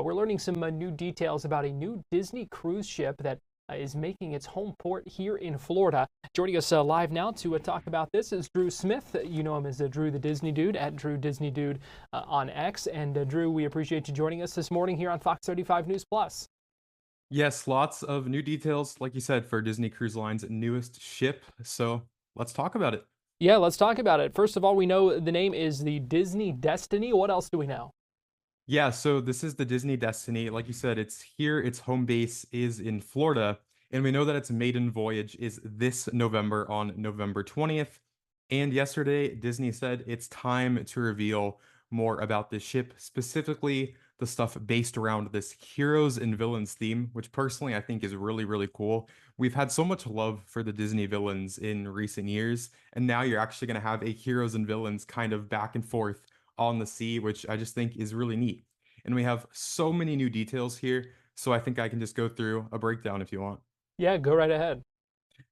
We're learning some new details about a new Disney cruise ship that is making its home port here in Florida. Joining us live now to talk about this is Drew Smith. You know him as Drew the Disney Dude at Drew Disney Dude on X. And Drew, we appreciate you joining us this morning here on Fox 35 News Plus. Yes, lots of new details, like you said, for Disney Cruise Line's newest ship. So let's talk about it. Yeah, let's talk about it. First of all, we know the name is the Disney Destiny. What else do we know? Yeah, so this is the Disney Destiny. Like you said, it's here, its home base is in Florida, and we know that its maiden voyage is this November on November 20th. And yesterday, Disney said it's time to reveal more about this ship, specifically the stuff based around this heroes and villains theme, which personally I think is really, really cool. We've had so much love for the Disney villains in recent years, and now you're actually going to have a heroes and villains kind of back and forth on the sea, which I just think is really neat. And we have so many new details here, so I think I can just go through a breakdown if you want. Yeah, go right ahead.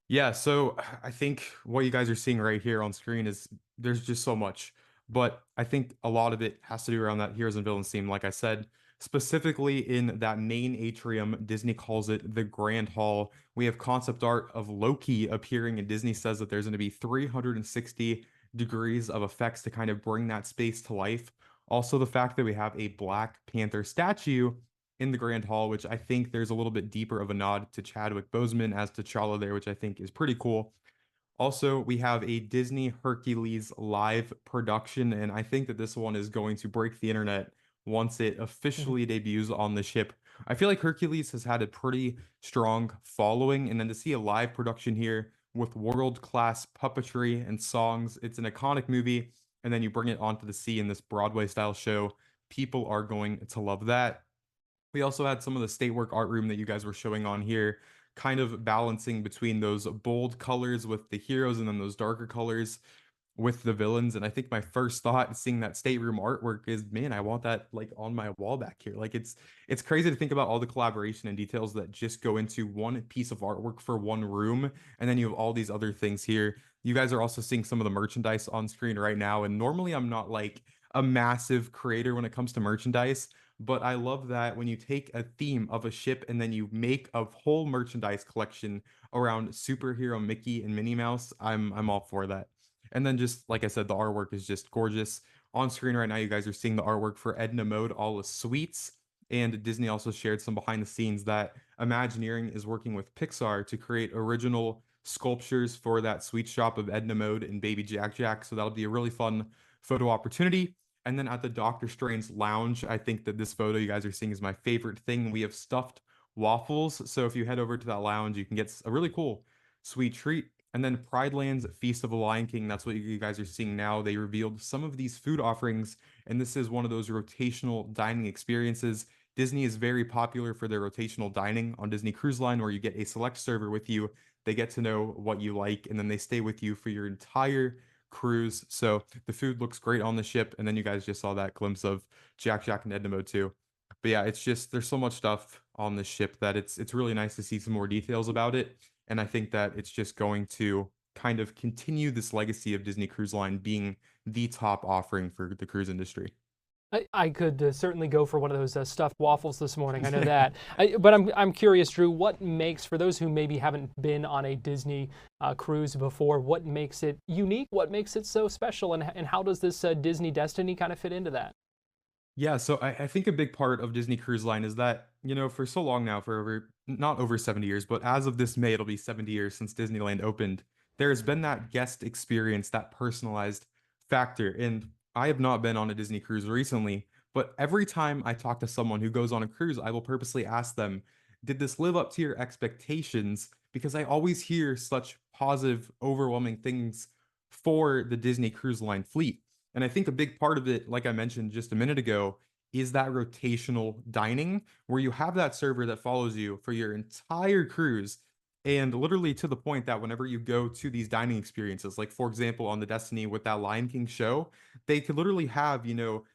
Yeah, so I think what you guys are seeing right here on screen is there's just so much, but I think a lot of it has to do around that heroes and villains theme, like I said, specifically in that main atrium. Disney calls it the Grand Hall. We have concept art of Loki appearing, and Disney says that there's going to be 360 degrees of effects to kind of bring that space to life. Also, the fact that we have a Black Panther statue in the Grand Hall, which I think there's a little bit deeper of a nod to Chadwick Boseman as T'Challa there, which I think is pretty cool. Also, we have a Disney Hercules live production, and I think that this one is going to break the internet once it officially debuts on the ship. I feel like Hercules has had a pretty strong following, and then to see a live production here with world-class puppetry and songs, it's an iconic movie, and then you bring it onto the sea in this Broadway-style show. People are going to love that. We also had some of the state work art room that you guys were showing on here, kind of balancing between those bold colors with the heroes and then those darker colors with the villains. And I think my first thought seeing that stateroom artwork is, man, I want that like on my wall back here. Like it's crazy to think about all the collaboration and details that just go into one piece of artwork for one room. And then you have all these other things here. You guys are also seeing some of the merchandise on screen right now. And normally I'm not like a massive creator when it comes to merchandise, but I love that when you take a theme of a ship and then you make a whole merchandise collection around superhero Mickey and Minnie Mouse. I'm all for that. And then just like I said, the artwork is just gorgeous. On screen right now, you guys are seeing the artwork for Edna Mode, all the sweets. And Disney also shared some behind the scenes that Imagineering is working with Pixar to create original sculptures for that sweet shop of Edna Mode and Baby Jack Jack. So that'll be a really fun photo opportunity. And then at the Doctor Strange Lounge, I think that this photo you guys are seeing is my favorite thing. We have stuffed waffles. So if you head over to that lounge, you can get a really cool sweet treat. And then Pride Land's Feast of the Lion King, that's what you guys are seeing now. They revealed some of these food offerings, and this is one of those rotational dining experiences. Disney is very popular for their rotational dining on Disney Cruise Line, where you get a select server with you. They get to know what you like, and then they stay with you for your entire cruise. So the food looks great on the ship, and then you guys just saw that glimpse of Jack Jack and Edna Mode too. But yeah, it's just there's so much stuff on the ship that it's really nice to see some more details about it. And I think that it's just going to kind of continue this legacy of Disney Cruise Line being the top offering for the cruise industry. I could certainly go for one of those stuffed waffles this morning. I know that. But I'm curious, Drew. What makes, for those who maybe haven't been on a Disney cruise before, what makes it unique? What makes it so special? And how does this Disney Destiny kind of fit into that? Yeah, so I think a big part of Disney Cruise Line is that, for so long now, for not over 70 years, but as of this May, it'll be 70 years since Disneyland opened. There has been that guest experience, that personalized factor. And I have not been on a Disney cruise recently, but every time I talk to someone who goes on a cruise, I will purposely ask them, did this live up to your expectations? Because I always hear such positive, overwhelming things for the Disney Cruise Line fleet. And I think a big part of it, like I mentioned just a minute ago, is that rotational dining where you have that server that follows you for your entire cruise. And literally to the point that whenever you go to these dining experiences, like for example, on the Destiny with that Lion King show, they could literally have,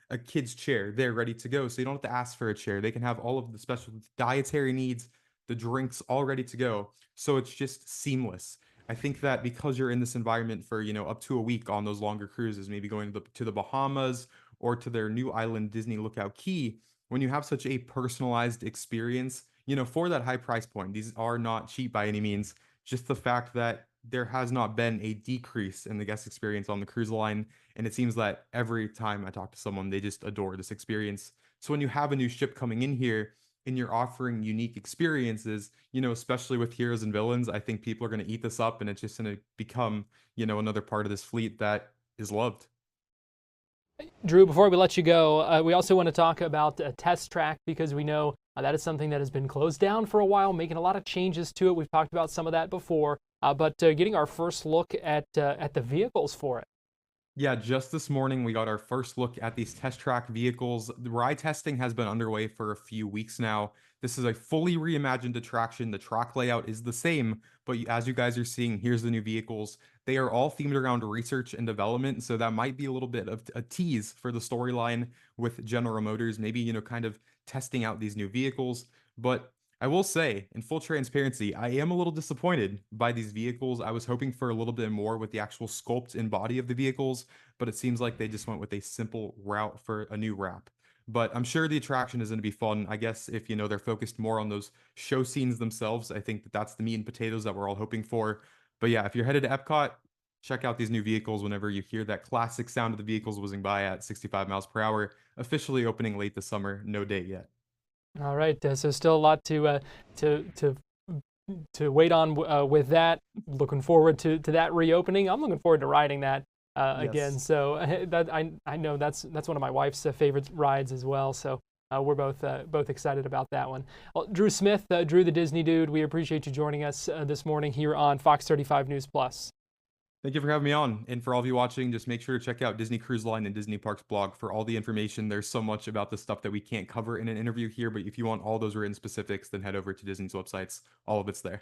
a kid's chair there ready to go. So you don't have to ask for a chair. They can have all of the special dietary needs, the drinks all ready to go. So it's just seamless. I think that because you're in this environment for, up to a week on those longer cruises, maybe going to the Bahamas or to their new island, Disney Lookout Key, when you have such a personalized experience, for that high price point, these are not cheap by any means. Just the fact that there has not been a decrease in the guest experience on the cruise line. And it seems that every time I talk to someone, they just adore this experience. So when you have a new ship coming in here and you're offering unique experiences, especially with heroes and villains, I think people are going to eat this up and it's just going to become, another part of this fleet that is loved. Drew, before we let you go, we also want to talk about a test track because we know that is something that has been closed down for a while, making a lot of changes to it. We've talked about some of that before, but getting our first look at the vehicles for it. Yeah, just this morning we got our first look at these test track vehicles. The ride testing has been underway for a few weeks now. This is a fully reimagined attraction. The track layout is the same, but as you guys are seeing, here's the new vehicles. They are all themed around research and development, so that might be a little bit of a tease for the storyline with General Motors, maybe, kind of testing out these new vehicles. But I will say, in full transparency, I am a little disappointed by these vehicles. I was hoping for a little bit more with the actual sculpt and body of the vehicles, but it seems like they just went with a simple route for a new wrap. But I'm sure the attraction is going to be fun. I guess if they're focused more on those show scenes themselves, I think that that's the meat and potatoes that we're all hoping for. But yeah, if you're headed to Epcot, check out these new vehicles whenever you hear that classic sound of the vehicles whizzing by at 65 miles per hour. Officially opening late this summer, no date yet. All right, so still a lot to to wait on with that. Looking forward to that reopening. I'm looking forward to riding that again. Yes. So that I know that's one of my wife's favorite rides as well. So we're both excited about that one. Well, Drew Smith, Drew the Disney Dude, we appreciate you joining us this morning here on Fox 35 News Plus. Thank you for having me on. And for all of you watching, just make sure to check out Disney Cruise Line and Disney Parks blog for all the information. There's so much about the stuff that we can't cover in an interview here, but if you want all those written specifics, then head over to Disney's websites. All of it's there.